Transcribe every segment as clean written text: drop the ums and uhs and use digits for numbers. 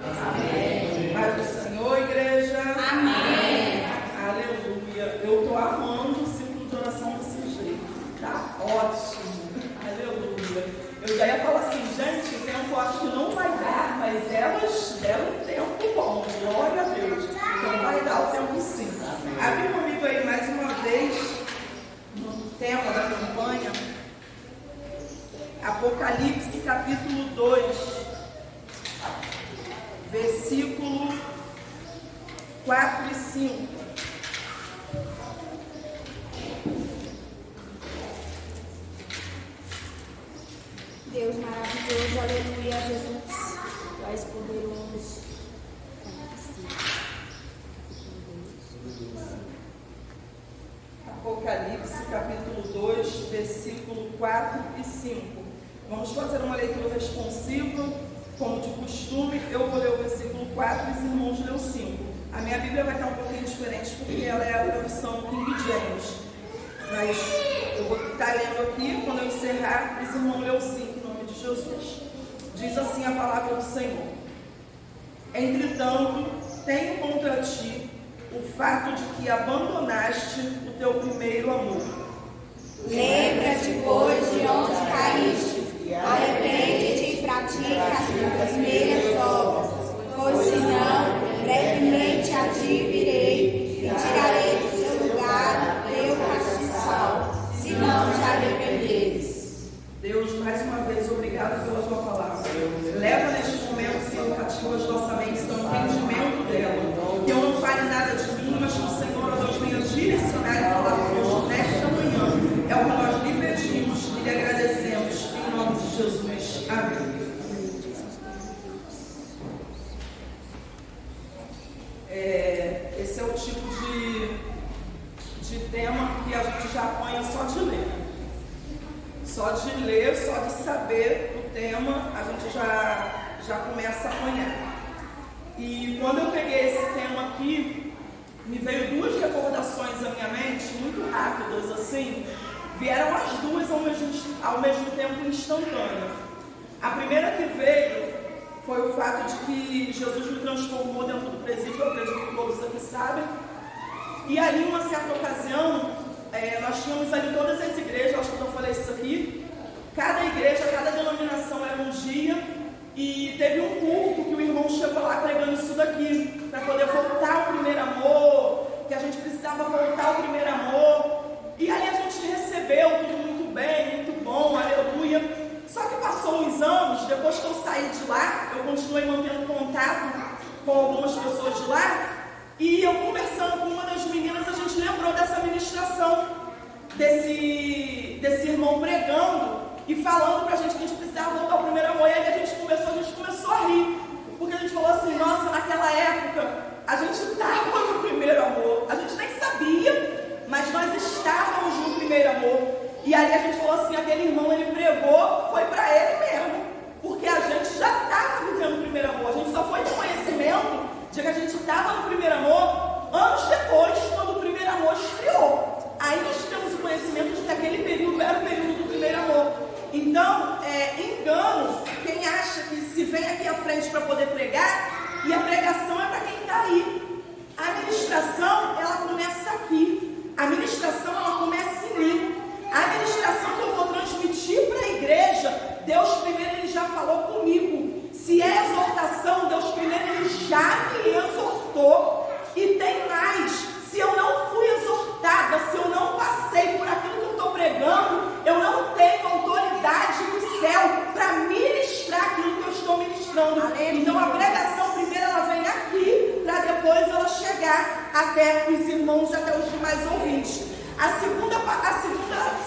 Amém. Paz do Senhor, igreja. Amém. Aleluia. Eu estou amando o ciclo de oração desse jeito. Tá ótimo. Aleluia. Eu já ia falar assim, gente, o tempo acho que não vai dar, mas elas deram um tempo bom. Glória a Deus. Então vai dar o tempo sim. Abre comigo aí mais uma vez no tema da campanha. Apocalipse capítulo 2, versículo 4 e 5. Deus maravilhoso, aleluia, Jesus, tu és poderoso. Apocalipse capítulo 2, versículo 4 e 5. Vamos fazer uma leitura responsiva, como de costume. Eu vou ler o versículo 4 e os irmãos lêem o 5. A minha Bíblia vai estar um pouquinho diferente, porque ela é a tradução King James. Mas eu vou estar lendo aqui, quando eu encerrar, os irmãos lêem o 5, em nome de Jesus. Diz assim a palavra do Senhor: Entretanto, tenho contra ti o fato de que abandonaste o teu primeiro amor. Lembra-te, pois, de onde caíste, arrepende-te e pratica as primeiras obras, pois senão, brevemente a ti virei e tirarei do seu lugar o teu castiçal, se não te arrependeres. Deus, mais uma vez, obrigado pela tua palavra. Leva neste momento, Senhor, cativa as nossas mentes, no entendimento dela. Que eu não fale nada de mim, mas que o Senhor, Deus, venha direcionar e falar conosco nesta manhã. É o que nós lhe pedimos e lhe agradecemos, em nome de Jesus. Amém. Esse é o tipo de tema que a gente já apanha só de ler. Só de ler, só de saber o tema, a gente já começa a apanhar. E quando eu peguei esse tema aqui, me veio duas recordações à minha mente, muito rápidas assim. Vieram as duas ao mesmo tempo instantânea. A primeira que veio foi o fato de que Jesus me transformou dentro do presídio, eu acredito que todos aqui sabem. E ali, em uma certa ocasião, nós tínhamos ali todas as igrejas, acho que eu falei isso aqui. Cada igreja, cada denominação era um dia, e teve um culto que o irmão chegou lá pregando isso daqui, para poder voltar ao primeiro amor, que a gente precisava voltar ao primeiro amor. E ali a gente recebeu tudo muito bem, muito bom, aleluia. Só que passou uns anos, depois que eu saí de lá, eu continuei mantendo contato com algumas pessoas de lá, e eu conversando com uma das meninas, a gente lembrou dessa ministração, desse irmão pregando e falando pra gente que a gente precisava voltar ao primeiro amor. E aí a gente começou a rir, porque a gente falou assim, nossa, naquela época a gente estava no primeiro amor, a gente nem sabia, mas nós estávamos no primeiro amor. E aí a gente falou assim, aquele irmão, ele pregou, foi para ele mesmo, porque a gente já estava vivendo o primeiro amor. A gente só foi ter conhecimento de que a gente estava no primeiro amor anos depois, quando o primeiro amor esfriou. Aí nós temos o conhecimento de que aquele período era o período do primeiro amor. Então, engano quem acha que se vem aqui à frente para poder pregar, e a pregação é para quem está aí. A ministração, ela começa aqui. A ministração, ela começa em mim. A administração que eu vou transmitir para a igreja, Deus primeiro ele já falou comigo. Se é exortação, Deus primeiro ele já me exortou. E tem mais, se eu não fui exortada, se eu não passei por aquilo que eu estou pregando, eu não tenho autoridade no céu para ministrar aquilo que eu estou ministrando. Então a pregação primeiro ela vem aqui, para depois ela chegar até os irmãos, até os demais ouvintes. A segunda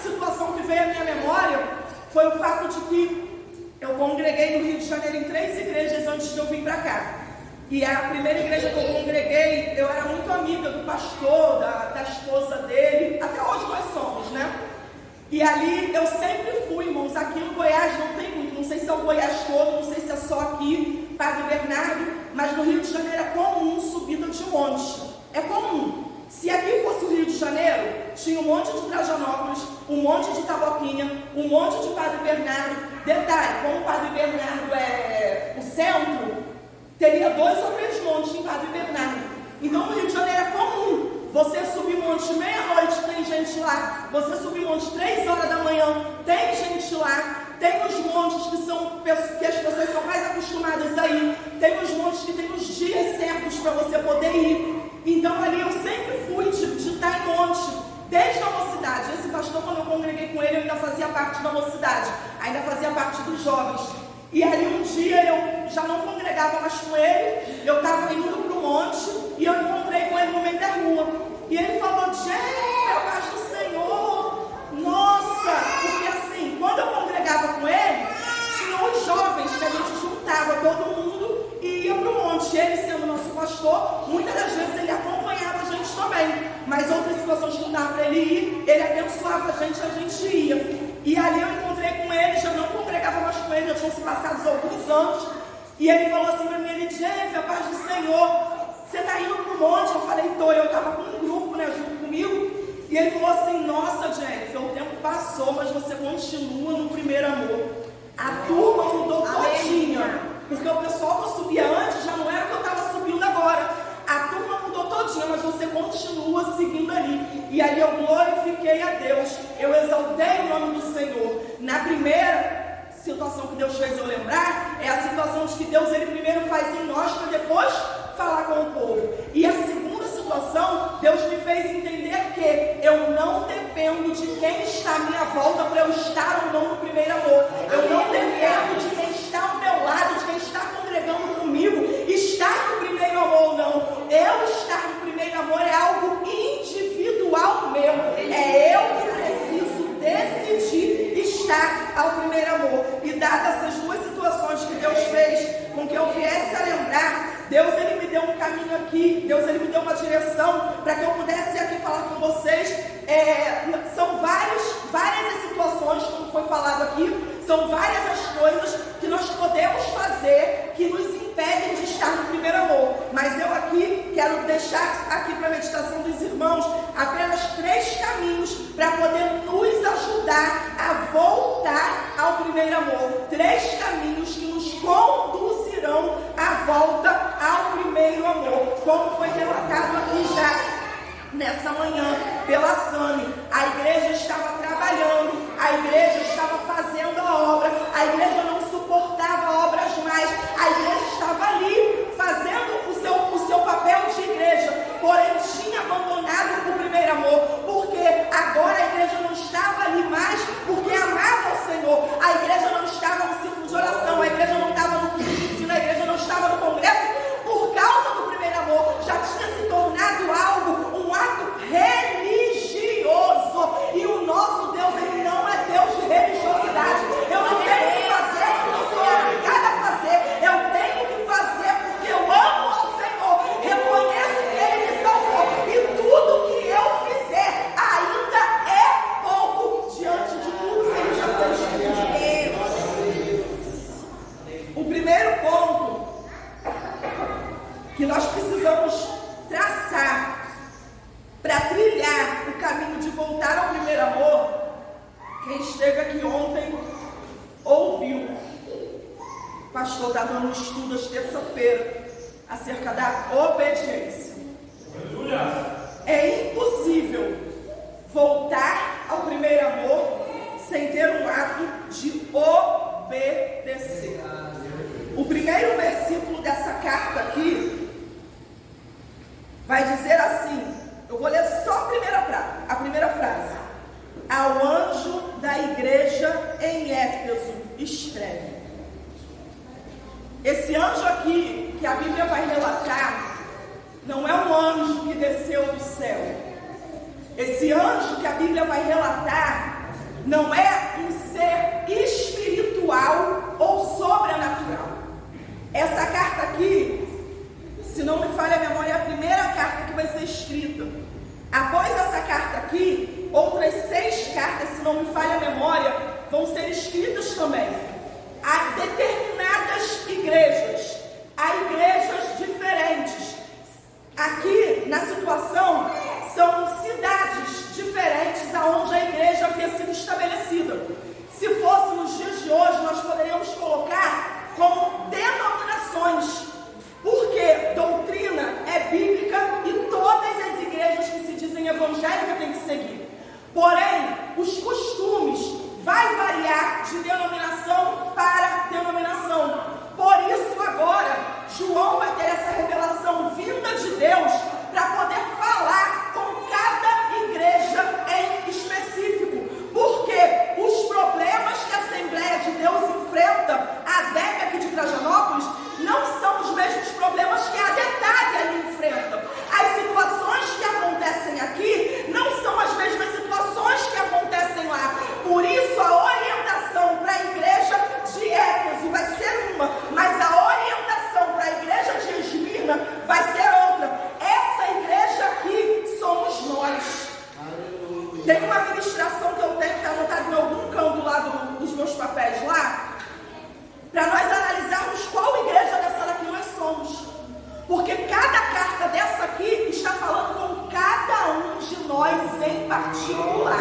situação que veio à minha memória foi o fato de que eu congreguei no Rio de Janeiro em 3 igrejas antes de eu vir para cá. E a primeira igreja que eu congreguei, eu era muito amiga do pastor, da esposa dele, até hoje nós somos, né? E ali eu sempre fui, irmãos, aqui no Goiás não tem muito, não sei se é o Goiás todo, não sei se é só aqui, Padre Bernardo, mas no Rio de Janeiro é comum subida de monte, é comum. Se aqui fosse o Rio de Janeiro, tinha um monte de Trajanópolis, um monte de Taboquinha, um monte de Padre Bernardo. Detalhe, como o Padre Bernardo é o centro, teria 2 ou 3 montes em Padre Bernardo. Então no Rio de Janeiro é comum você subir monte meia-noite, tem gente lá. Você subir monte 3 horas da manhã, tem gente lá. Tem os montes que as pessoas são mais acostumadas a ir. Tem os montes que tem os dias certos para você poder ir. Então ali eu sempre fui de estar em monte, desde a mocidade. Esse pastor, quando eu congreguei com ele, eu ainda fazia parte da mocidade, ainda fazia parte dos jovens. E ali um dia eu já não congregava mais com ele, eu estava indo para o monte e eu encontrei com ele no meio da rua. E ele falou: Jennifer, a paz do Senhor. Nossa, porque assim, quando eu congregava com ele, tinha os jovens que a gente juntava todo mundo e ia para o monte. Ele, sendo nosso pastor, muitas das vezes ele acompanhava a gente também. Mas outras situações que não dava para ele ir, ele abençoava a gente ia. E ali eu encontrei com ele, já não congregava mais com ele, já tinham se passado alguns anos. E ele falou assim para mim: ele, Jennifer, a paz do Senhor, você está indo para o monte? Eu falei: tô. Eu estava com um grupo, né, junto comigo. E ele falou assim: nossa, Jennifer, o tempo passou, mas você continua no primeiro amor. A turma mudou todinha, porque o pessoal que eu subia antes já não era o que eu estava subindo agora. A turma mudou todinha, mas você continua seguindo ali. E ali eu glorifiquei a Deus, eu exaltei o nome do Senhor. Na primeira situação que Deus fez eu lembrar, é a situação de que Deus, ele primeiro faz em nós para depois falar com o povo. E a segunda situação, Deus me fez entender que eu não dependo de quem está à minha volta para eu estar ou não no primeiro amor. Eu não dependo de quem está ao meu lado, de quem está congregando comigo, estar no primeiro amor ou não. Eu estar no primeiro amor é algo individual meu. É eu que preciso decidir estar ao primeiro amor. E dadas essas duas situações que Deus fez com que eu viesse a lembrar, Deus, ele me deu um caminho aqui, Deus, ele me deu uma direção para que eu pudesse aqui falar com vocês. São várias situações, como foi falado aqui, são várias as coisas que nós podemos fazer que nos impedem de estar no primeiro amor. Mas eu aqui quero deixar aqui para a meditação dos irmãos apenas 3 caminhos para poder nos ajudar a voltar ao primeiro amor. 3 caminhos que nos conduzirão à volta ao primeiro amor, como foi relatado aqui já nessa manhã pela Sami. A igreja estava trabalhando, a igreja estava fazendo a obra, a igreja não suportava obras mais, a igreja estava ali fazendo o seu papel de igreja, porém tinha abandonado o primeiro amor, porque agora a igreja não estava ali mais porque amava o Senhor, a igreja não estava no círculo de oração, a igreja não estava no culto de ensino, a igreja não estava no congresso, por causa do primeiro amor, já tinha se tornado algo, um ato religioso. E o nosso Deus, ele não é Deus de religiosidade. Eu não tenho que fazer porque eu sou obrigada a fazer. Eu tenho que fazer porque eu amo ao Senhor. Reconheço que ele me salvou. E tudo que eu fizer ainda é pouco diante de tudo que ele já fez por Deus. O primeiro ponto que nós precisamos traçar para trilhar o caminho de voltar ao primeiro amor, quem esteve aqui ontem ouviu. O pastor está dando um estudo às terça-feira acerca da obediência. É impossível voltar ao primeiro amor sem ter um ato de obedecer. O primeiro versículo dessa carta aqui vai dizer assim, eu vou ler só a primeira frase. Ao anjo da igreja em Éfeso, escreve. Esse anjo aqui, que a Bíblia vai relatar, não é um anjo que desceu do céu. Esse anjo que a Bíblia vai relatar, não é um ser espiritual ou sobrenatural. Essa carta aqui, se não me falha a memória, é a primeira carta que vai ser escrita. Após essa carta aqui, outras 6 cartas, se não me falha a memória, vão ser escritas também a determinadas igrejas, a igrejas diferentes. Aqui, na situação, são cidades diferentes aonde a igreja havia sido estabelecida. Se fosse nos dias de hoje, nós poderíamos colocar como denominações. Porém, os costumes vai variar de denominação para denominação. Por isso agora, João vai ter essa revelação vinda de Deus para poder falar com cada igreja em específico. Porque os problemas que a Assembleia de Deus enfrenta, a ADEB aqui de Trajanópolis, não são os mesmos problemas que a ADETAG ali enfrenta. As situações que acontecem aqui não são as mesmas situações que acontecem lá. Por isso a orientação para a igreja de Éfeso vai ser uma, mas a orientação para a igreja de Esmirna vai ser outra. Essa igreja aqui somos nós. Tem uma ministração que eu tenho que estar anotada em algum canto lá dos meus papéis lá, para nós analisarmos qual igreja dessa daqui nós somos. Porque cada carta dessa aqui está falando com cada um de nós em particular.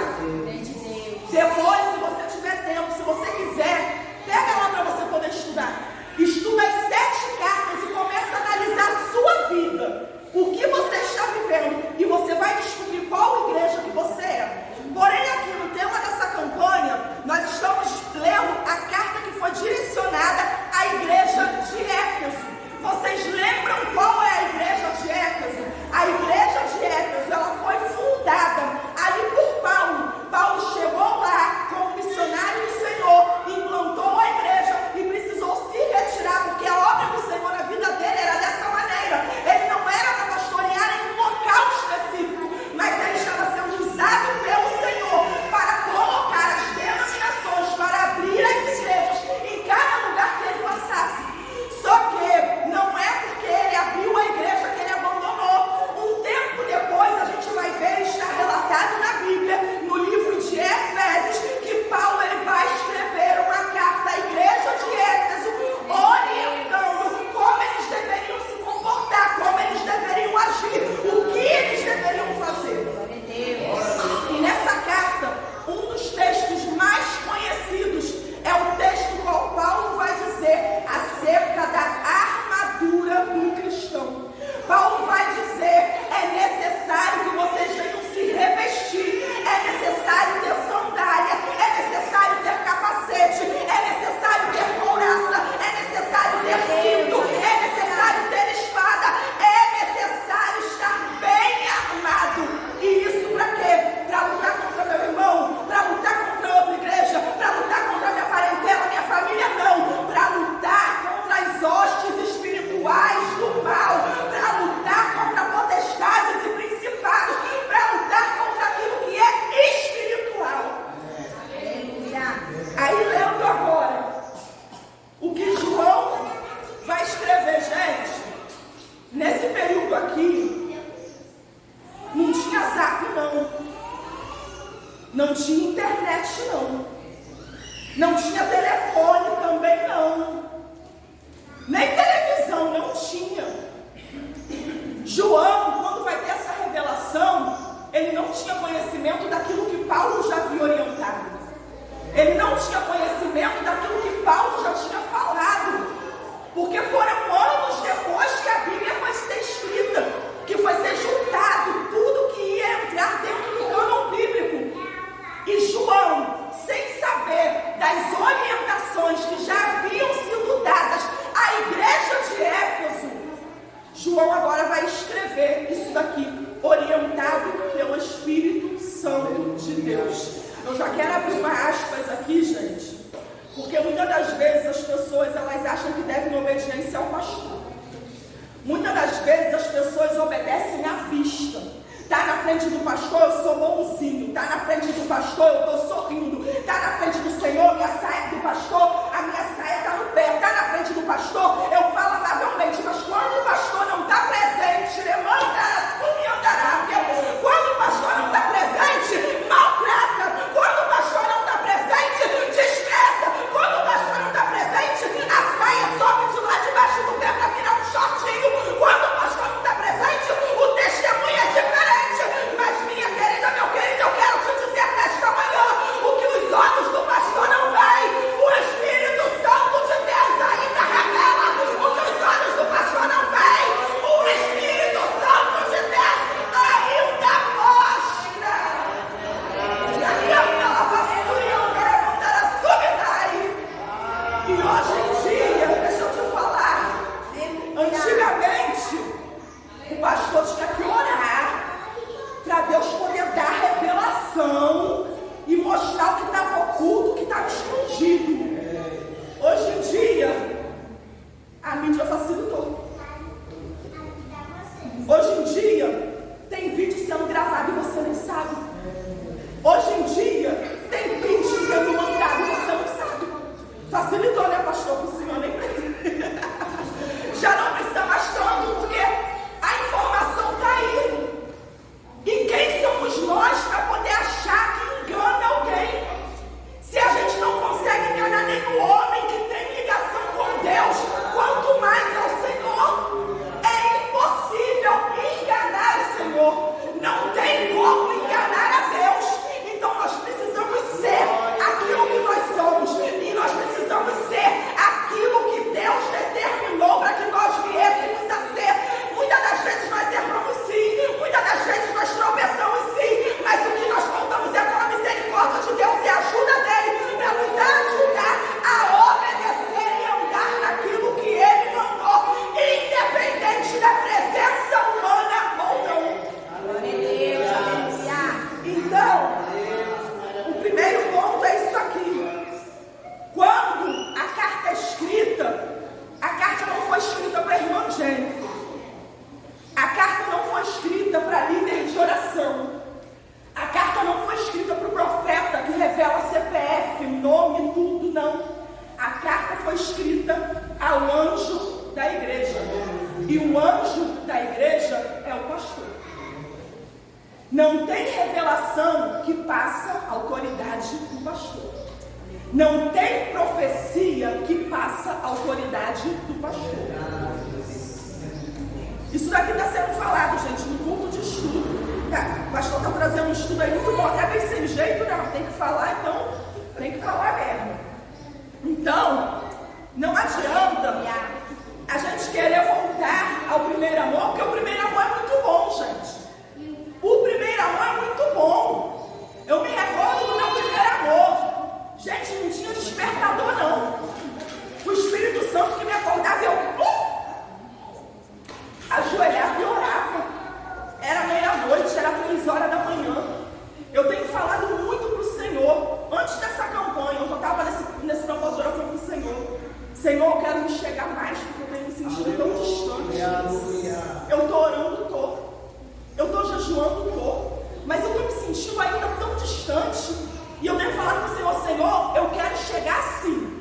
Depois, se você tiver tempo, se você quiser, pega lá para você poder estudar. Estuda as 7 cartas e começa a analisar a sua vida. O que você está vivendo. E você vai descobrir qual igreja que você é. Porém, aqui no tema dessa campanha, nós estamos lendo a carta que foi direcionada à igreja de Éfeso. Vocês lembram qual é a igreja de Éfeso? A igreja de Éfeso, ela foi fundada ali por Paulo. Paulo chegou lá como missionário do Senhor, implantou a igreja e precisou se retirar, porque a obra do Senhor na vida dele era dessa maneira. Ele não era para pastorear em um local específico, mas ele estava sendo usado pelo Senhor para colocar as denominações, para abrir as igrejas em cada lugar que ele passasse. Só que não é porque ele abriu a igreja que ele abandonou. Um tempo depois a gente vai ver, está relatado na Bíblia, no livro de Efésios, que Paulo ele vai escrever uma carta à igreja de Éfeso, orientando como eles deveriam se comportar, como eles deveriam agir, o que eles deveriam fazer. E nessa carta, um dos textos mais conhecidos é o texto qual Paulo vai dizer acerca da armadura do cristão. Paulo vai dizer, é necessário que vocês venham se revestir, é necessário ter sandália, é necessário ter capacete, é necessário ter couraça, é necessário ter cinto, é necessário ter espada, é necessário estar bem armado. E isso para quê? Para lutar contra meu irmão, para lutar contra outra igreja, para lutar contra minha parentela, minha família, não. Para lutar contra as hostes espirituais do mal, para lutar contra potestades e principados, para lutar contra aquilo que é espiritual. Aí lendo agora o que João vai escrever, gente. Nesse período aqui não tinha zap não tinha internet não tinha telefone também nem televisão não tinha. João, quando vai ter essa revelação, ele não tinha conhecimento daquilo que Paulo já havia orientado. Ele não tinha conhecimento daquilo que Paulo já tinha falado. Porque foram anos depois que a Bíblia foi ser escrita, que foi ser juntado tudo que ia entrar dentro do cânon bíblico. E João, sem saber das orientações que já haviam sido dadas à igreja de Éfeso, João agora vai escrever isso daqui, orientado pelo Espírito Santo de Deus. Eu já quero abrir uma aspas aqui, gente, porque muitas das vezes as pessoas elas acham que devem obediência ao pastor. Muitas das vezes as pessoas obedecem à vista. Tá na frente do pastor, eu sou bonzinho. Tá na frente do pastor, eu estou sorrindo. Tá na frente do Senhor, minha saia do pastor, a minha saia está no pé. Tá na frente do pastor, eu falo amavelmente. Mas quando o pastor não está presente, quando o pastor não está presente, maltrata. Quando o pastor não está presente, despreza. Quando o pastor não está presente, a saia sobe de lá debaixo do pé para virar um shortinho. Quando o pastor não está presente, o testemunho é diferente. Mas minha querida, meu querido, eu quero te dizer nesta manhã, o que os olhos do pastor não veem, E o anjo da igreja é o pastor. Não tem revelação que passa a autoridade do pastor. Não tem profecia que passa a autoridade do pastor. Isso daqui está sendo falado, gente, no culto de estudo. O pastor está trazendo um estudo aí muito bom, até bem sem jeito, né? Mas tem que falar, então tem que falar mesmo. Então, não adianta a gente querer voltar ao primeiro amor, porque o primeiro amor é muito bom, gente. O primeiro amor é muito bom. Eu me recordo do meu primeiro amor. Gente, não tinha despertador, não. O Espírito Santo que me acordava e eu ajoelhava e orava. Era meia-noite, era 3 horas da manhã. Eu tenho falado muito para o Senhor. Antes dessa campanha, eu já estava nesse propósito de oração para o Senhor. Senhor, eu quero me chegar mais, porque eu tenho me sentido tão distante. Eu estou orando, estou. Eu estou jejuando, estou. Mas eu estou me sentindo ainda tão distante. E eu tenho falado para o Senhor, Senhor, eu quero chegar assim.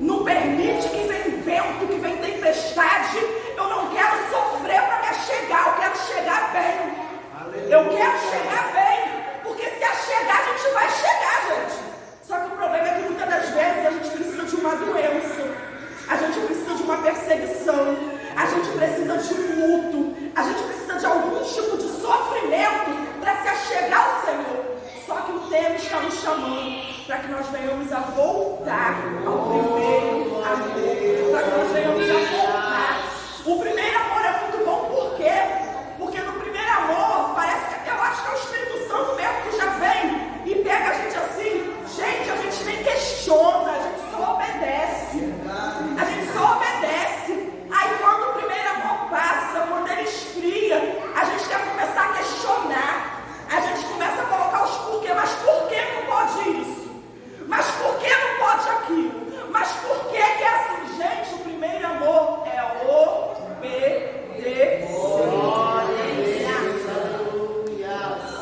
Não permite que vem vento, que vem tempestade. Eu não quero sofrer para me chegar. Eu quero chegar bem. Eu quero chegar bem. Porque se a chegar, a gente vai chegar, gente. Só que o problema é que muitas das vezes a gente precisa de uma doença. A gente precisa de uma perseguição. A gente precisa de um luto. A gente precisa de algum tipo de sofrimento para se achegar ao Senhor. Só que o tema está nos chamando para que nós venhamos a voltar ao primeiro amor. Para que nós venhamos a voltar. O primeiro amor é muito bom, por quê? Porque no primeiro amor, parece que eu acho que é o Espírito Santo mesmo que já vem e pega a gente assim. Gente, a gente nem questiona, a gente só obedece. A gente só obedece. Aí quando o primeiro amor passa, quando ele esfria, a gente quer começar a questionar. A gente começa a colocar os porquê. Mas por que não pode isso? Mas por que não pode aquilo? Mas por que é assim? Gente, o primeiro amor é obedecer.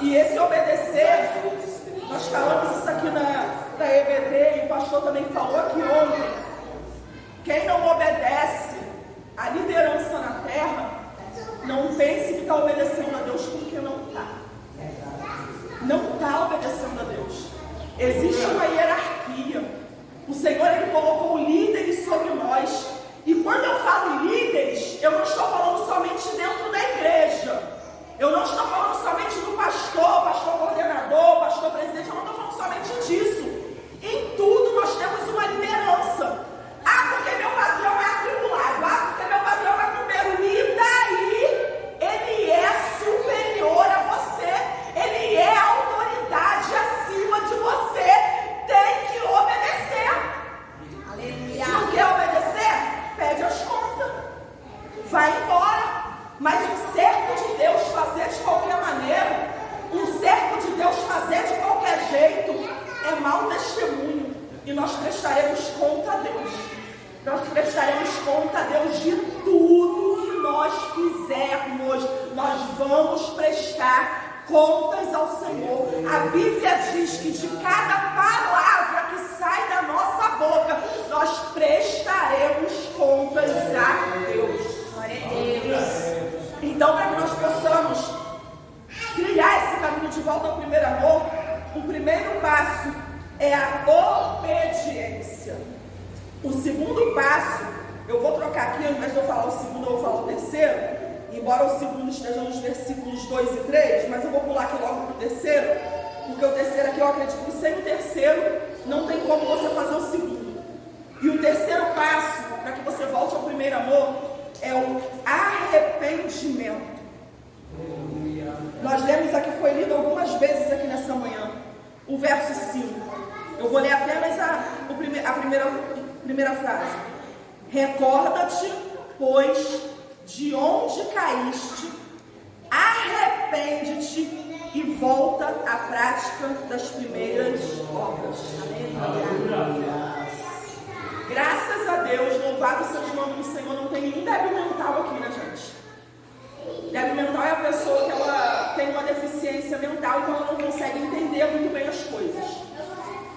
E esse obedecer, nós falamos isso aqui na EBD, e o pastor também falou aqui ontem. Quem não obedece a liderança na terra, não pense que está obedecendo a Deus, porque não está. Não está obedecendo a Deus. Existe uma hierarquia. O Senhor, Ele colocou líderes sobre nós. E quando eu falo líderes, eu não estou falando somente dentro da igreja. Eu não estou falando somente do pastor coordenador, pastor presidente. Eu não estou falando somente disso. Em tudo nós temos uma liderança. Ah, porque meu patrão é atribulado. Ah, porque meu patrão é primeiro. E daí? Ele é superior a você. Ele é a autoridade acima de você. Tem que obedecer. Aleluia. Não quer obedecer? Pede as contas. Vai embora. Mas um servo de Deus fazer de qualquer maneira, um servo de Deus fazer de qualquer jeito, é mau testemunho. E nós prestaremos conta a Deus. Nós prestaremos conta a Deus de tudo que nós fizermos. Nós vamos prestar contas ao Senhor. A Bíblia diz que de cada palavra que sai da nossa boca, nós prestaremos contas a Deus. Glória a Deus. Então, para que nós possamos trilhar esse caminho de volta ao primeiro amor, o primeiro passo é a obediência. O segundo passo, eu vou trocar aqui, ao invés de eu falar o segundo, eu vou falar o terceiro, embora o segundo esteja nos versículos 2 e 3, mas eu vou pular aqui logo para o terceiro, porque o terceiro aqui eu acredito que sem o terceiro não tem como você fazer o segundo. E o terceiro passo, para que você volte ao primeiro amor, é o arrependimento. Nós lemos aqui, foi lido algumas vezes aqui nessa manhã, o verso 5. Eu vou ler apenas a primeira frase. Recorda-te, pois, de onde caíste, arrepende-te e volta à prática das primeiras obras. Aleluia. Graças a Deus, louvado seja o nome do Senhor, não tem nenhum débil mental aqui, né, gente? Débil mental é a pessoa que ela tem uma deficiência mental, então ela não consegue entender muito bem as coisas.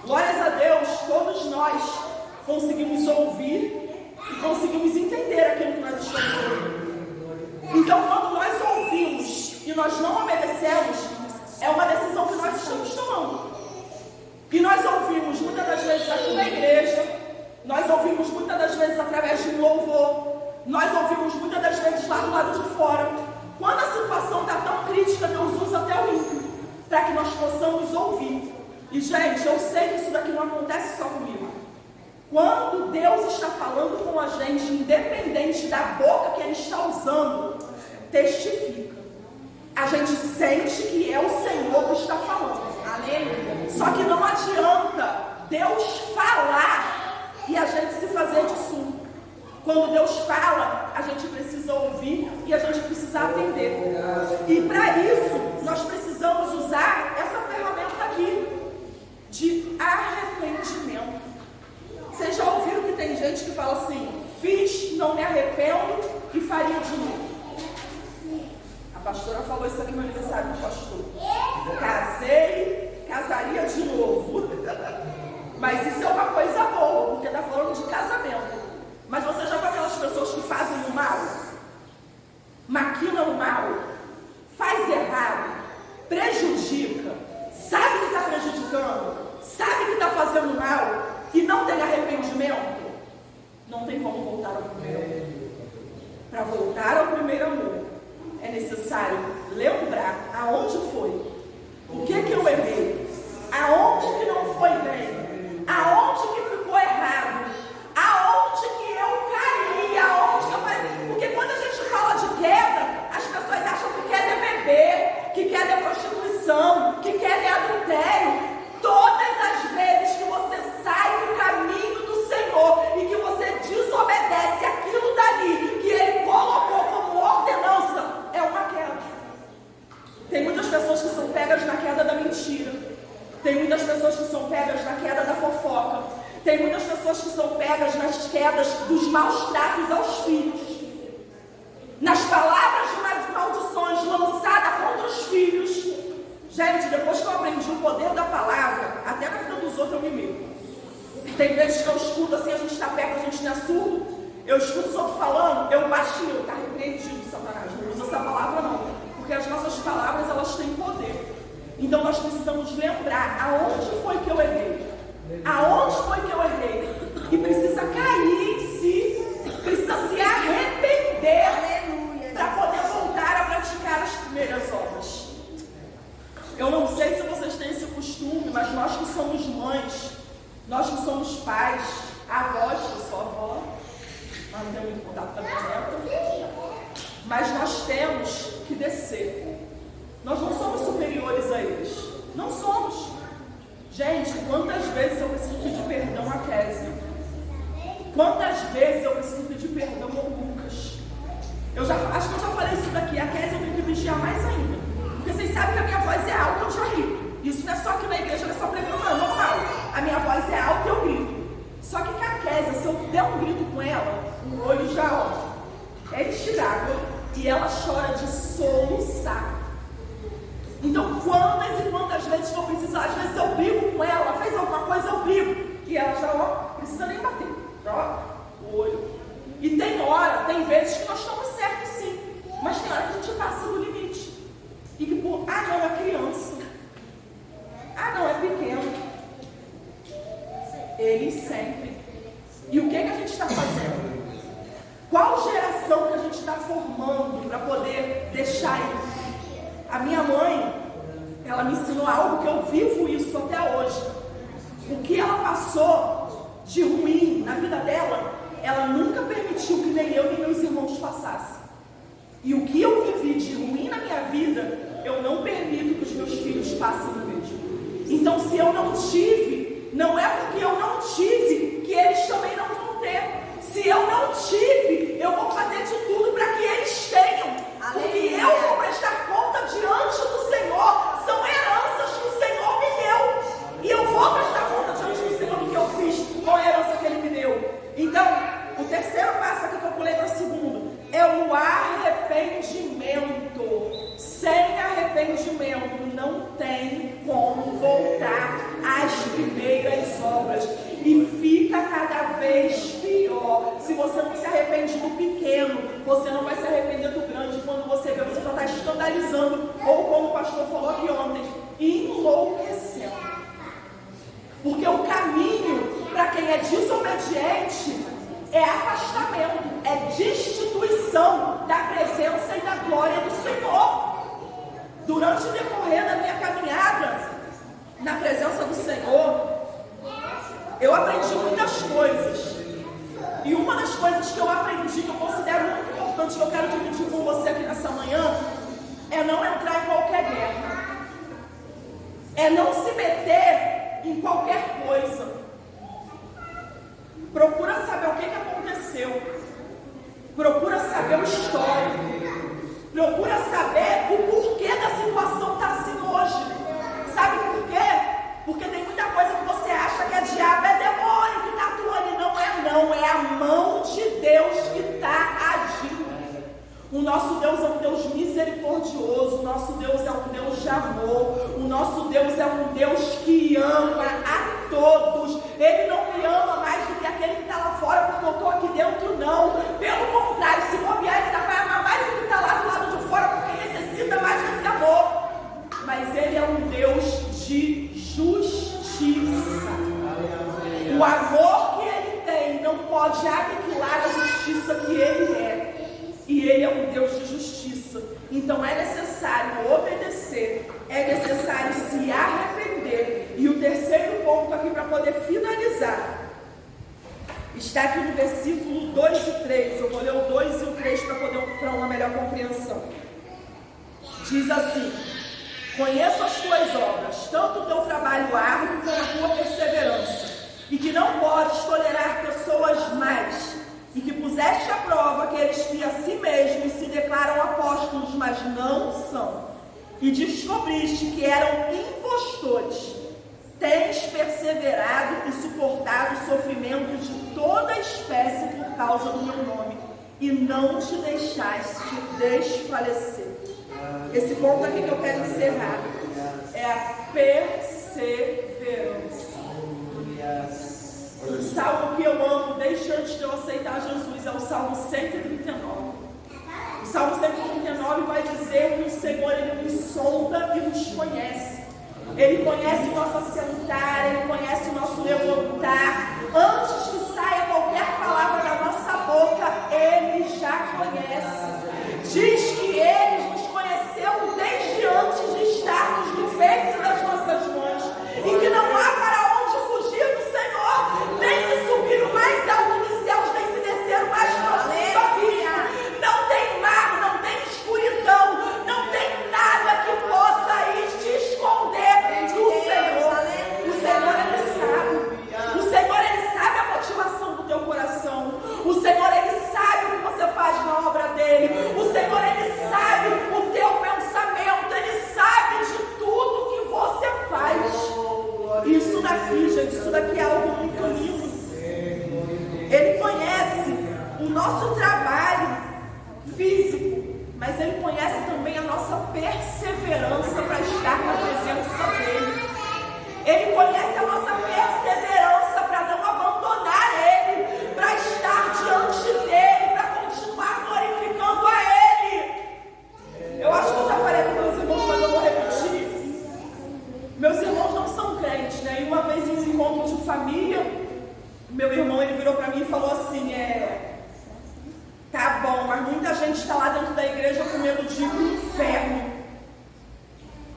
Glórias a Deus, todos nós conseguimos ouvir e conseguimos entender aquilo que nós estamos ouvindo. Então, quando nós ouvimos e nós não obedecemos, é uma decisão que nós estamos tomando. E nós ouvimos muitas das vezes aqui na igreja, nós ouvimos muitas das vezes através de um louvor, nós ouvimos muitas das vezes lá do lado de fora. Quando a situação está tão crítica, Deus usa até o ímpio para que nós possamos ouvir. E gente, eu sei que isso daqui não acontece só comigo. Quando Deus está falando com a gente, independente da boca que Ele está usando, testifica. A gente sente que é o Senhor que está falando. Aleluia. Só que não adianta Deus falar e a gente se fazer de surdo. Quando Deus fala, a gente precisa ouvir e a gente precisa atender. E para isso, nós precisamos usar essa ferramenta aqui, de arrependimento. Vocês já ouviram que tem gente que fala assim: fiz, não me arrependo e faria de novo. A pastora falou isso aqui no aniversário do pastor. Casei, casaria de novo. Mas isso é uma coisa boa, porque está falando de casamento. Mas você já viu aquelas pessoas que fazem o mal? Maquinam o mal, faz errado, prejudica, sabe que está prejudicando, sabe que está fazendo mal e não tem arrependimento? Não tem como voltar ao primeiro amor. Para voltar ao primeiro amor, é necessário lembrar aonde foi, o que eu errei, aonde que não foi bem, aonde que ficou errado, aonde que eu caí, aonde que eu falei. Porque quando a gente fala de queda, as pessoas acham que queda é beber, que queda é prostituição, que queda é adultério. Todas as vezes que você sai do caminho do Senhor e que você desobedece aquilo dali que Ele colocou como ordenança, é uma queda. Tem muitas pessoas que são pegas na queda da mentira. Tem muitas pessoas que são pegas na queda da fofoca. Tem muitas pessoas que são pegas nas quedas dos maus tratos aos filhos, nas palavras de maldições lançadas contra os filhos. Gente, depois que eu aprendi o poder da palavra, até na vida dos outros eu me meto. Tem vezes que eu escuto assim, a gente está perto, a gente não é surdo. Eu escuto os outros falando, eu baixinho, está repreendido, Satanás. Não usa essa palavra não, porque as nossas palavras, elas têm poder. Então nós precisamos lembrar aonde foi que eu errei. Aonde foi que eu errei? E precisa cair em si, precisa se arrepender para poder voltar a praticar as primeiras obras. Eu não sei se vocês têm esse costume, mas nós que somos mães, nós que somos pais, avós, eu sou avó, mas não tenho muito contato com a minha neta, mas nós temos que descer. Nós não somos superiores a eles, não somos. Gente, quantas vezes eu preciso pedir perdão a Kézia? Quantas vezes eu preciso pedir perdão ao Lucas? Acho que eu já falei isso daqui. A Kézia eu tenho que vigiar mais ainda. Porque vocês sabem que a minha voz é alta, eu já ri. Isso não é só aqui na igreja, não é só pregando, não, é normal. A minha voz é alta e eu grito. Só que com a Kézia, se eu der um grito com ela, o olho já, enche d'água e ela chora de soluçar. Então, quantas e quantas vezes que eu preciso, às vezes eu brigo com ela, fez alguma coisa, eu brigo. E ela já, precisa nem bater. Já, o olho. E tem vezes que nós estamos certos sim. Mas tem hora que a gente passa do limite. E que, não, é criança. Não, é pequeno. Ele sempre. E o que a gente está fazendo? Qual geração que a gente está formando para poder deixar ele? A minha mãe, ela me ensinou algo que eu vivo isso até hoje. O que ela passou de ruim na vida dela, ela nunca permitiu que nem eu nem meus irmãos passassem. E o que eu vivi de ruim na minha vida, eu não permito que os meus filhos passem no mesmo. Então, se eu não tive, não é porque eu não tive que eles também não vão ter. Se eu não tive, eu vou fazer de tudo para que eles tenham. Porque eu vou prestar conta diante do Senhor. São heranças que o Senhor me deu. E eu vou prestar conta diante do Senhor do que eu fiz com a herança que Ele me deu. Então, o terceiro passo aqui que eu pulei para o segundo é o arrependimento. Sem arrependimento não tem como voltar às primeiras obras. E fica cada vez pior. Se você não se arrepende quem é desobediente, é afastamento, é destituição da presença e da glória do Senhor. Durante o decorrer da minha caminhada na presença do Senhor, eu aprendi muitas coisas. E uma das coisas que eu aprendi, que eu considero muito importante, que eu quero dividir com você aqui nessa manhã, é não entrar em qualquer guerra. É não se meter em qualquer coisa. Procura saber o que aconteceu. Procura saber o histórico. Procura saber o porquê da situação está assim hoje. Sabe por quê? Porque tem muita coisa que você acha que é diabo, é demônio que está atuando. E não é não, é a mão de Deus que está agindo. O nosso Deus é um Deus misericordioso, o nosso Deus é um Deus de amor, o nosso Deus é um Deus que ama a todos. Ele não me ama mais do que aquele que está lá fora porque eu estou aqui dentro, não. Pelo contrário, se bobear, ele vai amar mais o que está lá do lado de fora porque necessita mais desse amor. Mas ele é um Deus de justiça. O amor que ele tem não pode aniquilar a justiça que ele é. E ele é um Deus de justiça. Então é necessário obedecer, é necessário se arrepender. E o terceiro ponto aqui para poder finalizar está aqui no versículo 2 e 3. Eu vou ler o 2 e o 3 para uma melhor compreensão. Diz assim: conheço as tuas obras, tanto o teu trabalho árduo como a tua perseverança, e que não podes tolerar pessoas más, e que puseste à prova aqueles que a si mesmos se declaram apóstolos, mas não são, e descobriste que eram impostores. Tens perseverado e suportado o sofrimento de toda espécie por causa do meu nome, e não te deixaste desfalecer. Esse ponto aqui que eu quero encerrar é a perseverança. O salmo que eu amo desde antes de eu aceitar Jesus é o Salmo 139. O Salmo 139 vai dizer que o Senhor, Ele nos sonda e nos conhece. Ele conhece o nosso assentar, Ele conhece o nosso levantar. Antes que saia qualquer palavra da nossa boca, Ele já conhece. Diz que Ele nos conheceu desde antes de estarmos no ventre das nossas mães. E que não há para onde fugir do Senhor. Nem se subir o mais alto dos céus, nem se descer o mais profundo do abismo. Não tem mar, não tem escuridão, não tem nada que possa ir te esconder do Senhor. O Senhor, Ele sabe. O Senhor, Ele sabe a motivação do teu coração. O Senhor, Ele sabe o que você faz na obra dEle. O Senhor, Ele sabe o teu pensamento. Ele sabe de tudo que você faz. Isso daqui, gente, isso daqui é algo muito lindo. Ele conhece o nosso trabalho físico, mas Ele conhece também a nossa perseverança para estar na presença dEle. Ele conhece a nossa perseverança para não abandonar Ele, para estar diante dEle, para continuar glorificando a Ele. Eu acho que eu já falei com meus irmãos, mas eu vou repetir. Meus irmãos não são crentes, né? E uma vez em um encontro de família, meu irmão, ele virou para mim e falou assim, tá bom, mas muita gente está lá dentro da igreja com medo de ir para o inferno.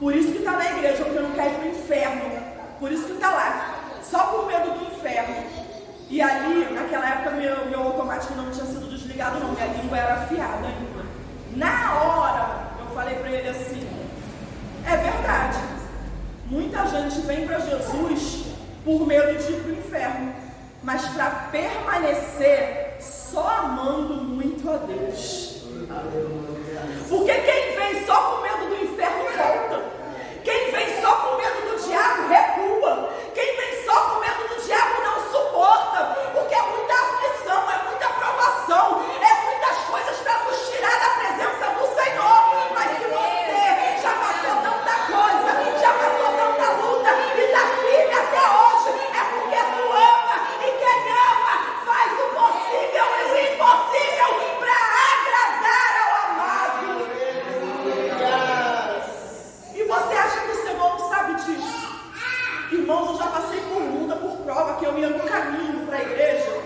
Por isso que está na igreja, porque não quer ir para o inferno. Por isso que está lá, só por medo do inferno. E ali, naquela época, meu automático não tinha sido desligado não, minha língua era afiada ainda. Na hora, eu falei para ele assim, é verdade. Muita gente vem para Jesus por medo de ir para o inferno, mas para permanecer só amando muito a Deus. Porque quem vem só com medo do inferno volta. Quem vem só com medo do diabo recua. Quem vem só com medo do diabo não suporta. Porque é muita aflição, é muita provação, é muitas coisas para nos tirar da presença do Senhor. Mas se você já passou tanta coisa, já passou tanta luta e está firme até hoje, é porque tu ama. E quem ama faz o possível e o impossível para agradar ao amado. E você acha que o Senhor não sabe disso? Irmãos, eu já passei por luta, tida por prova que eu ia no caminho para a igreja.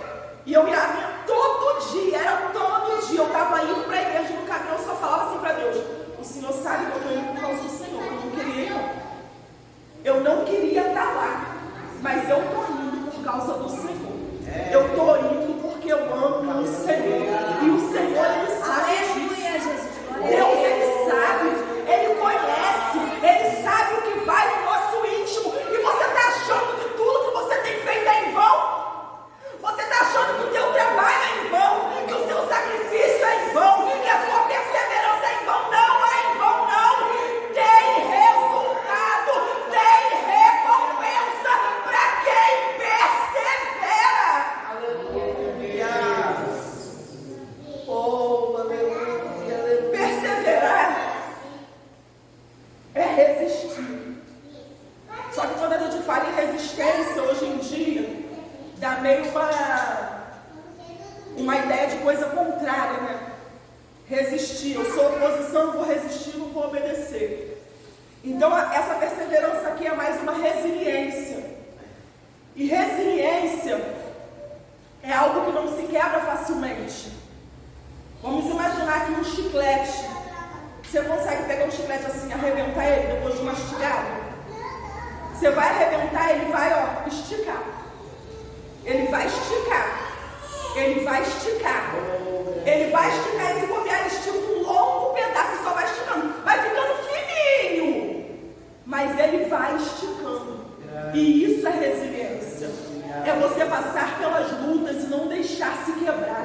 E eu ia todo dia, era todo dia. Eu estava indo para a igreja no caminho, eu só falava assim para Deus: o Senhor sabe que eu estou indo por causa do Senhor, eu não queria ir, não. Eu não queria estar lá, mas eu estou indo por causa do Senhor. Eu estou indo porque eu amo o Senhor. E o Senhor, Ele sabe disso. Deus, Ele sabe, Ele conhece, Ele sabe o que vai no nosso íntimo. E você está achando que tudo que você tem feito é em vão? Você está achando que o teu trabalho é em vão? Que o seu sacrifício é em vão? Que a sua perseverança é em vão? Não é em vão, não. Tem resultado, tem recompensa para quem persevera. Aleluia. Oh, aleluia. Perseverar é resistir. Só que quando a gente fala em resistência hoje em dia, dá meio uma ideia de coisa contrária, né? Resistir, eu sou oposição, não vou resistir, não vou obedecer. Então essa perseverança aqui é mais uma resiliência. E resiliência é algo que não se quebra facilmente. Vamos imaginar aqui um chiclete. Você consegue pegar um chiclete assim, arrebentar ele depois de mastigado? Você vai arrebentar, ele vai, ó, esticar. Ele vai esticar. Ele vai esticar. Ele vai esticar e se bobear, ele estica um longo pedaço e só vai esticando. Vai ficando fininho. Mas ele vai esticando. E isso é resiliência. É você passar pelas lutas e não deixar se quebrar.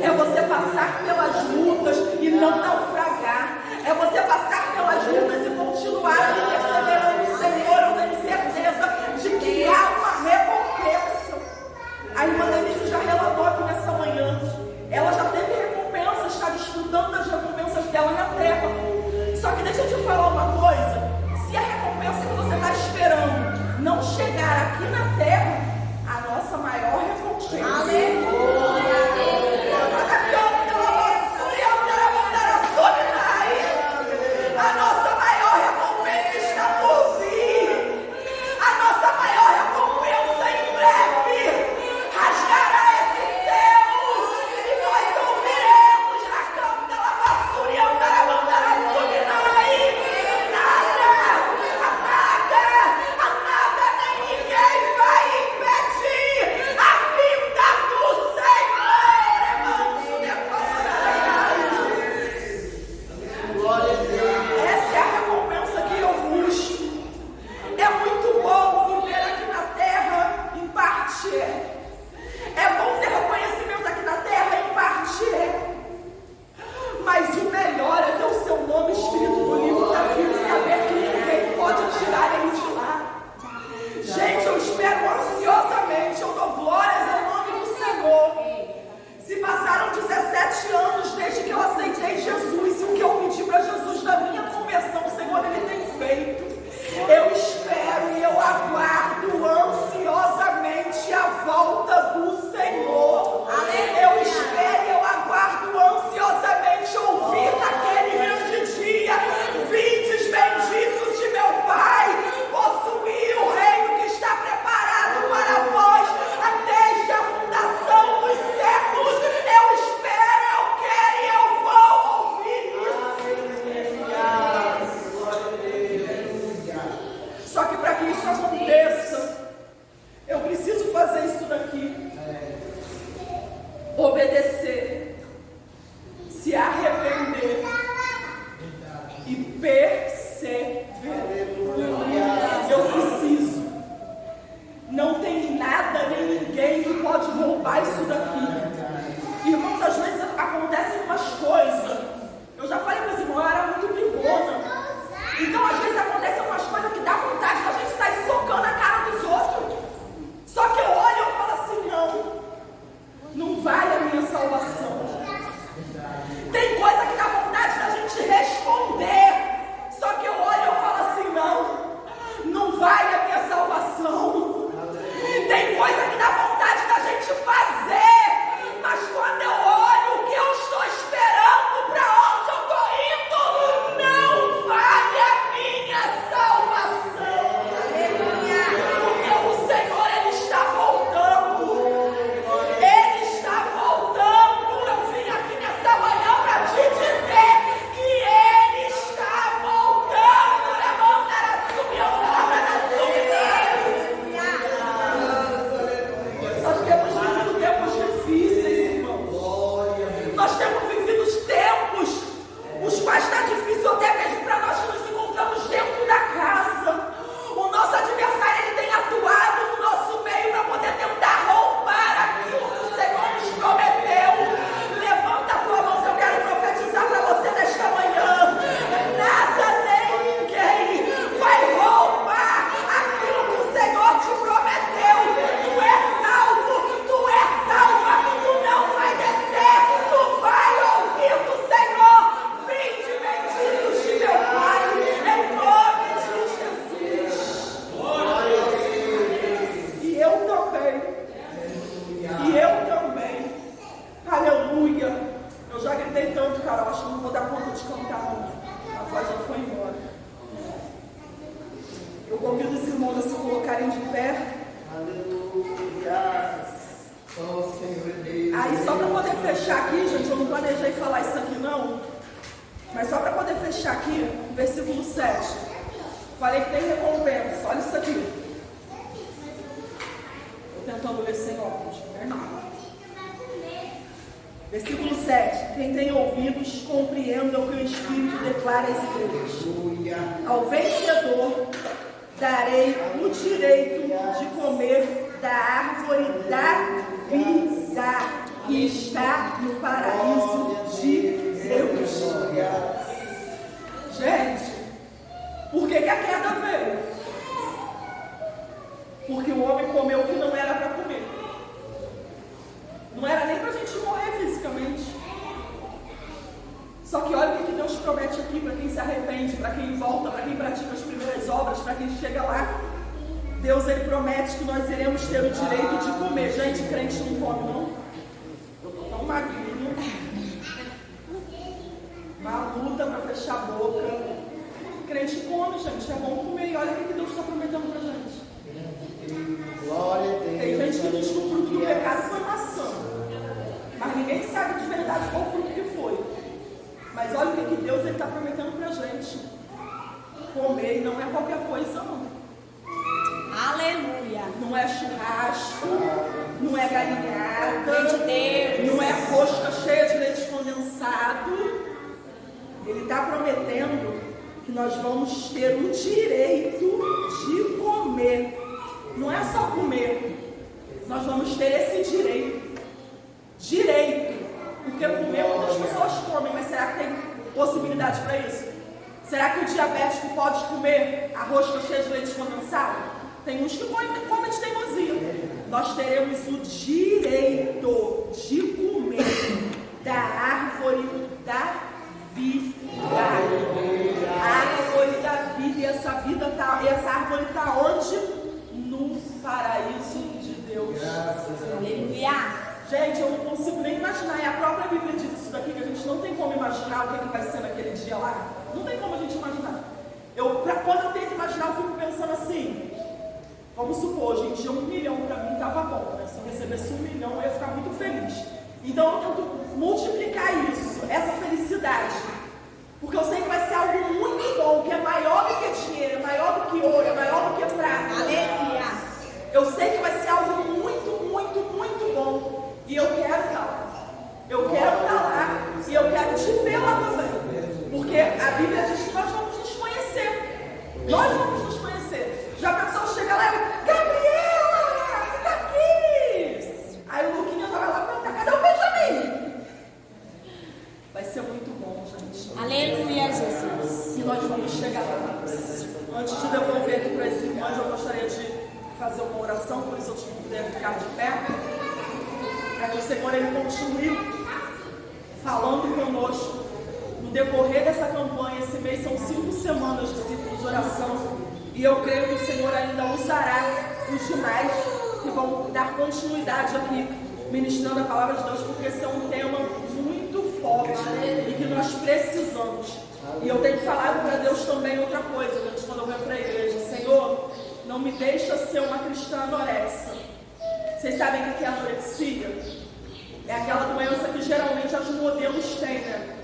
É você passar pelas lutas e não naufragar. É você passar pelas lutas e continuar ali perseverando no Senhor. Eu tenho certeza de que há uma recompensa. A irmã Denise já relatou aqui nessa manhã. Ela já teve recompensa, está desfrutando das recompensas dela na terra. Só que deixa eu te falar uma coisa. Se a recompensa que você está esperando não chegar aqui na terra, a nossa maior recompensa. Aleluia! A nossa maior recompensa está por vir. A nossa maior recompensa em breve rasgará esse céu e nós ouviremos na canta da vassoura e andar a mandar a subir. Nada, nem ninguém vai impedir a vinda do Senhor. Glória a Deus. Essa é a recompensa que eu busco. É muito bom viver aqui na terra, em parte é. É bom ter reconhecimento aqui na terra, em parte é. Mas o melhor é ter o seu nome escrito no livro da vida e saber que ninguém pode tirar ele de lá. Gente, eu espero ansiosamente, eu dou glórias ao nome do Senhor. Se passaram 17 anos desde que eu aceitei Jesus, e o que eu pedi para Jesus na minha conversão, o Senhor, Ele tem feito. Eu espero e eu aguardo ansiosamente a volta do Senhor. Eu espero e eu aguardo ansiosamente ouvir naquele grande dia: vindes benditos de meu Pai, possuir o reino que está preparado para vós desde a fundação dos séculos. Eu espero, eu quero e eu vou ouvir isso. Só que para que isso aconteça, eu preciso fazer isso daqui. Obedecer, se arrepender e perseverar. Eu preciso. Não tem nada nem ninguém que pode roubar isso daqui. Irmãos, às vezes acontecem umas coisas. Eu já falei para os irmãos, eu era muito brigona. Então, às vezes acontecem umas coisas que dá vontade da gente sair socando a cara dos outros. Só que eu olho e eu falo assim: não vale a minha salvação. Tem coisa que dá vontade da gente responder. Só que eu olho e eu falo assim: não vale a minha salvação. Tem coisa que dá vontade da gente fazer. Mas quando eu olho o que eu estou esperando, para onde eu estou indo, não vale a minha salvação. Aleluia. Porque o Senhor, Ele fechar aqui, gente, eu não planejei falar isso aqui não, mas só para poder fechar aqui, versículo 7. Falei que tem recompensa, olha isso aqui. Estou tentando ler sem óculos, não é nada. Versículo 7. Quem tem ouvidos, compreenda o que o Espírito declara às igrejas. Ao vencedor darei o direito de comer da árvore da vida que está no paraíso de Deus. Gente, por que a queda veio? Porque o homem comeu o que não era para comer. Não era nem para a gente morrer fisicamente. Só que olha o que Deus promete aqui para quem se arrepende, para quem volta, para quem pratica as primeiras obras, para quem chega lá. Deus, Ele promete que nós iremos ter o direito de comer. Gente, crente não come, não? Eu estou tão magrinho. Uma luta para fechar a boca. Crente come, gente. É bom comer. E olha o que Deus está prometendo para a gente. Tem gente que diz que o fruto do pecado foi maçã. Mas ninguém sabe de verdade qual fruto que foi. Mas olha o que Deus está prometendo para a gente. Comer não é qualquer coisa, não. Aleluia. Não é churrasco, não é galinhada, de Deus, não é rosca cheia de leite condensado. Ele está prometendo que nós vamos ter o direito de comer. Não é só comer. Nós vamos ter esse direito. Direito. Porque comer muitas pessoas comem, mas será que tem possibilidade para isso? Será que o diabético pode comer a rosca cheia de leite condensado? Tem uns que comem de teimosia. Nós teremos o direito de comer da árvore da vida. A árvore da vida. E essa árvore está onde? No paraíso de Deus. aleluia. Gente, eu não consigo nem imaginar. E a própria Bíblia diz isso daqui, que a gente não tem como imaginar o que vai ser naquele dia lá. Não tem como a gente imaginar. Quando eu tento imaginar, eu fico pensando assim. Vamos supor, hoje em dia 1 milhão para mim estava bom, né? Se eu recebesse 1 milhão, eu ia ficar muito feliz. Então eu tento multiplicar isso, essa felicidade. Porque eu sei que vai ser algo muito bom, que é maior do que dinheiro, é maior do que ouro, é maior do que prata. Aleluia. Eu sei que vai ser algo muito, muito, muito bom. E eu quero estar lá. Eu quero estar lá e eu quero te ver lá também. Porque a Bíblia diz que nós vamos nos conhecer. Nós vamos nos conhecer. Já pensou chegar lá e Gabriela, você tá aqui? Aí o Luquinha vai lá e pergunta, cadê o Benjamin? Vai ser muito bom, gente. Aleluia, Jesus. E nós vamos chegar lá. Antes de devolver aqui para as irmãs, eu gostaria de fazer uma oração, por isso eu te puder ficar de pé. Para que o Senhor Ele continue falando conosco. No decorrer dessa campanha, esse mês são 5 semanas de ciclo de oração. E eu creio que o Senhor ainda usará os demais que vão dar continuidade aqui, ministrando a palavra de Deus, porque esse é um tema muito forte e que nós precisamos. E eu tenho falado para Deus também outra coisa, gente, quando eu venho para a igreja. Senhor, não me deixa ser uma cristã anorexa. Vocês sabem o que é anorexia? É aquela doença que geralmente as modelos têm, né?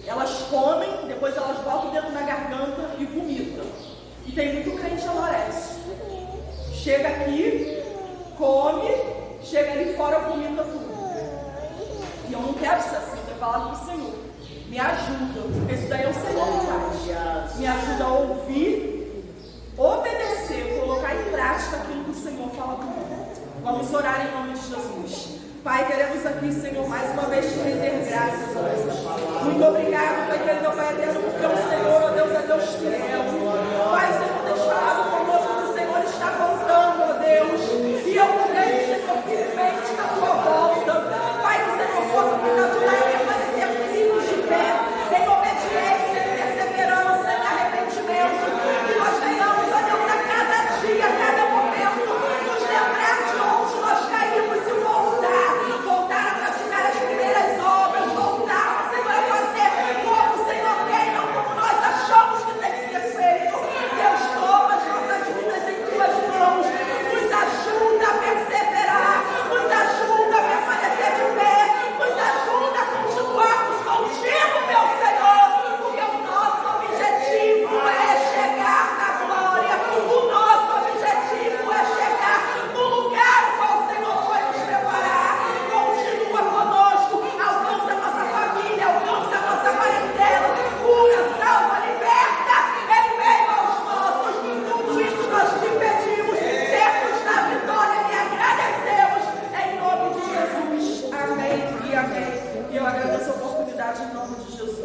Elas comem, depois elas botam o dedo na garganta e vomitam. E tem muito crente anorexo. Chega aqui, come, chega ali fora, vomita tudo. E eu não quero ser assim, eu tenho falado para o Senhor. Me ajuda, porque isso daí é o Senhor que faz. Me ajuda a ouvir, obedecer, colocar em prática aquilo que o Senhor fala comigo. Vamos orar em nome de Jesus. Pai, queremos aqui, Senhor, mais uma vez te render graças, ó Deus. Muito obrigado, Pai querido, Pai eterno, porque o Senhor, ó Deus, é Deus fiel. Pai, Senhor, tem falado conosco que o Senhor está voltando, ó Deus. E eu creio, Senhor, firmemente na tua volta. Pai, que o Senhor possa nos ajudar a permanecer firmes de pé, em obediência, em perseverança, em arrependimento. Que nós venhamos, ó Deus, a cada dia, a cada momento, nos lembrar de onde nós caímos e voltar a praticar as primeiras obras, voltar, Senhor, a fazer como o Senhor quer e não como nós achamos que tem que ser feito. Deus, toma as nossas vidas em tuas mãos. em nome de Jesus.